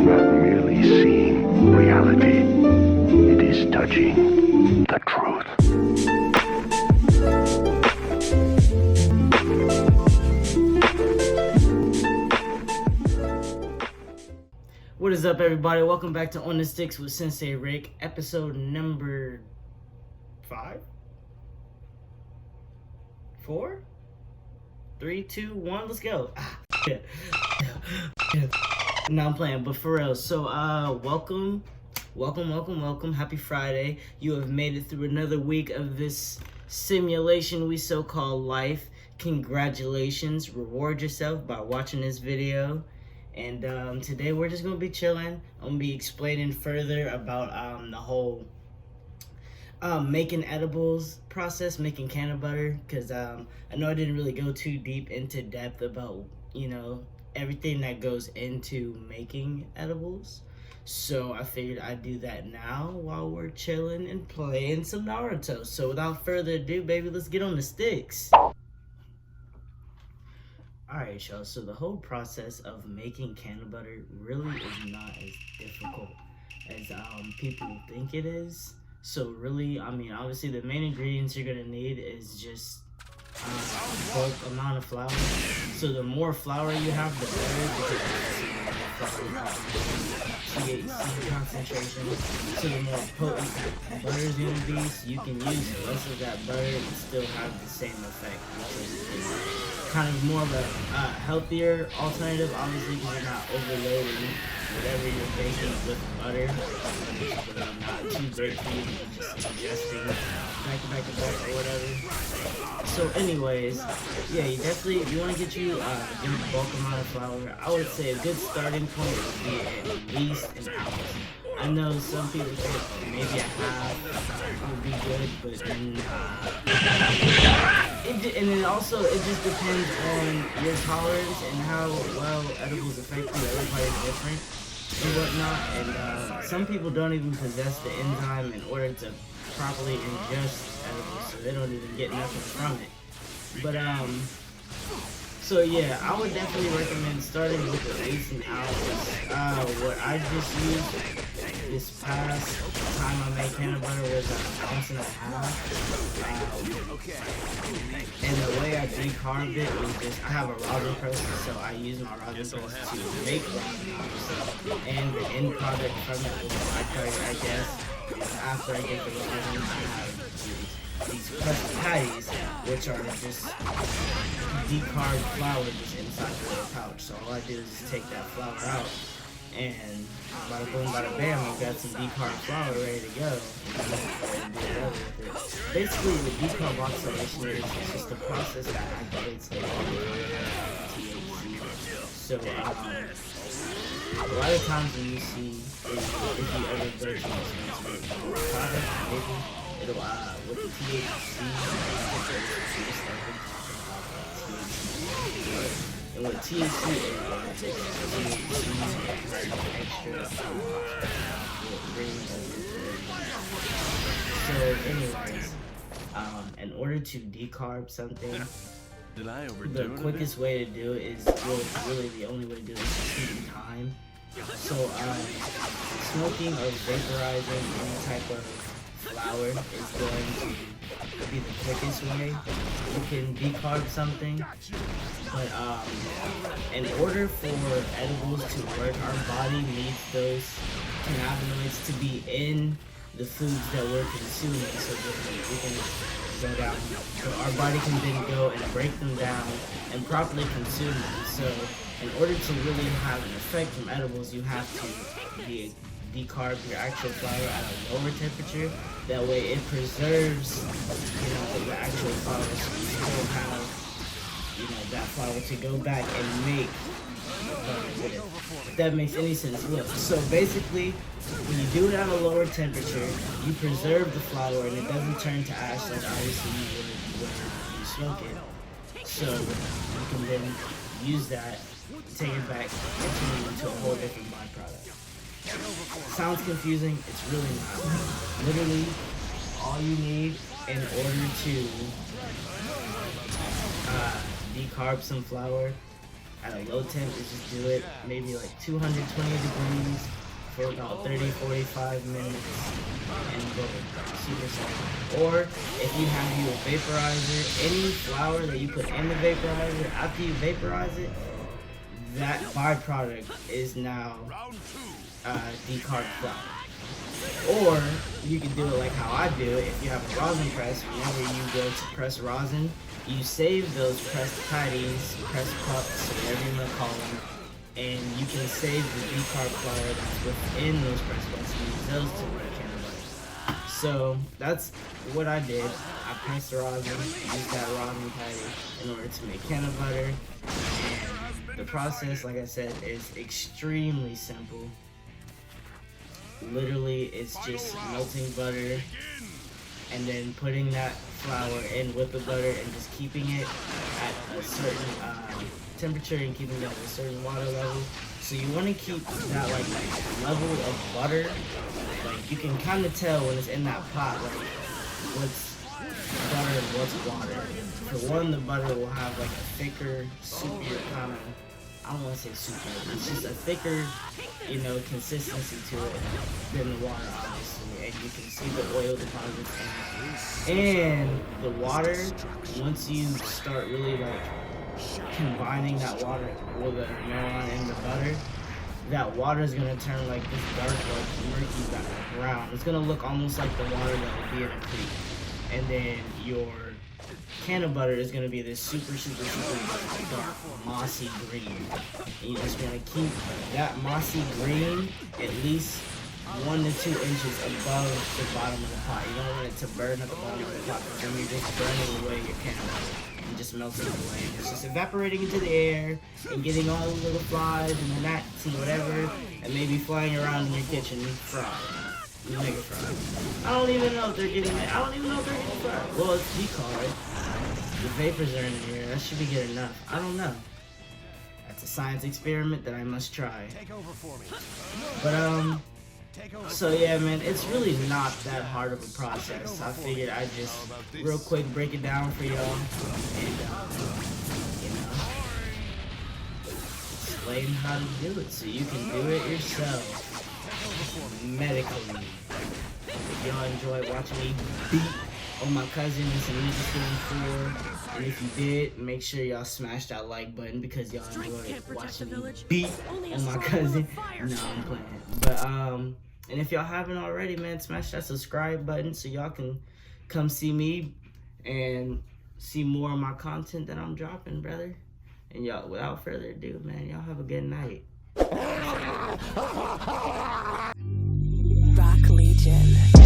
not merely seeing reality, it is touching the truth. What is up, everybody? Welcome back to On the Sticks with Sensei Rick, episode number 5? 4? 3, 2, 1, let's go. No, I'm playing, but for real. So, welcome. Happy Friday. You have made it through another week of this simulation we so-call life. Congratulations. Reward yourself by watching this video. And today we're just going to be chilling. I'm going to be explaining further about the whole making edibles process, making Cannabutter, because I know I didn't really go too deep into depth about, everything that goes into making edibles. So I figured I'd do that now while we're chilling and playing some Naruto. So without further ado, baby, let's get on the sticks. Alright, y'all, so the whole process of making Cannabutter really is not as difficult as people think it is. So really, obviously the main ingredients you're going to need is just bulk amount of flour. So the more flour you have, the better, because THC concentration. So the more potent butter is going to be, so you can use less of that butter and still have the same effect, which is kind of more of a healthier alternative, obviously, because you're not overloading whatever you're baking with butter, but not too great for you, just ingesting back to back or whatever. So anyways, yeah, you definitely, if you want to get you a good bulk amount of flour, I would say a good starting point would be at least an ounce. I know some people think maybe a half would be good, but and then also it just depends on your tolerance and how well edibles affect you. Everybody's different and whatnot, and some people don't even possess the enzyme in order to properly ingest edibles, so they don't even get nothing from it. But so yeah, I would definitely recommend starting with at least an ounce. What I just used this past time I made Cannabutter was an ounce and a half. And the way I decarbed it was just, I have a rosin press, so I use my rosin press to make rosin, obviously. And the end product from it was a byproduct, I guess. After I get the rosin, I have these pressed patties, which are just decarbed flour just inside the little pouch. So all I do is just take that flour out, and bada boom, bada bam, I've got some decarbed flour ready to go. And do whatever with it. Basically, the decarb oxidation is just a process that activates the THC. So a lot of times when you see, if you ever go to a product, maybe it'll with the THC, and with THC, so anyways, in order to decarb something, the quickest way to do it is really the only way to do it is heat and time. So smoking or vaporizing any type of flour is going to be the quickest way you can decarb something. But in order for edibles to work, our body needs those cannabinoids to be in the foods that we're consuming, so that we can go down. So our body can then go and break them down and properly consume them. So in order to really have an effect from edibles, you have to decarb your actual flour at a lower temperature. That way it preserves, the actual flour, so you still have, that flour to go back and make butter with. If that makes any sense. Look, so basically, when you do it at a lower temperature, you preserve the flour and it doesn't turn to ash like obviously you would when you smoke it. So you can then use that, take it back, and turn it into a whole different byproduct. Sounds confusing, it's really not. Literally, all you need in order to decarb some flour at a low temp is just do it maybe like 220 degrees for about 30-45 minutes, and boom, super simple. Or if you have you a vaporizer, any flour that you put in the vaporizer, after you vaporize it, that byproduct is now decarb flour. Or you can do it like how I do it. If you have a rosin press, whenever you go to press rosin, you save those pressed patties, pressed cups, whatever you want to call them, and you can save the decarb flour that's within those press buttons and use those to make Cannabutter. So that's what I did. I pressed rosin, used that rosin patty in order to make Cannabutter. And the process, like I said, is extremely simple. Literally, it's just melting butter and then putting that flour in with the butter and just keeping it at a certain temperature and keeping it at a certain water level. So you want to keep that like level of butter. Like you can kind of tell when it's in that pot, like what's butter and what's water. For one, the butter will have like a thicker, soupier kind of, I don't want to say super, it's just a thicker, consistency to it than the water, obviously. And you can see the oil deposits in it. And the water, once you start really like combining that water with the melon and the butter, that water is going to turn like this dark, like murky brown. It's going to look almost like the water that would be in a creek. And then your Cannabutter is going to be this super dark, mossy green. And you just want to keep that mossy green at least 1 to 2 inches above the bottom of the pot. You don't want it to burn at the bottom of the pot, because then you're just burning away your Cannabutter and just melting it away. It's just evaporating into the air and getting all the little flies and the gnats and whatever, and maybe flying around in your kitchen fried. Mega fried. I don't even know if they're getting fried. Well, it's decarb. The vapors are in here. That should be good enough. I don't know. That's a science experiment that I must try. But so yeah, man, it's really not that hard of a process. I figured I'd just real quick break it down for y'all and explain how to do it so you can do it yourself medically. If y'all enjoyed watching me beat on my cousin and some niggas 4, and if you did, make sure y'all smash that like button because y'all enjoyed watching me beat on my cousin. No, I'm playing. But and if y'all haven't already, man, smash that subscribe button so y'all can come see me and see more of my content that I'm dropping, brother. And y'all, without further ado, man, y'all have a good night. Rock Legion.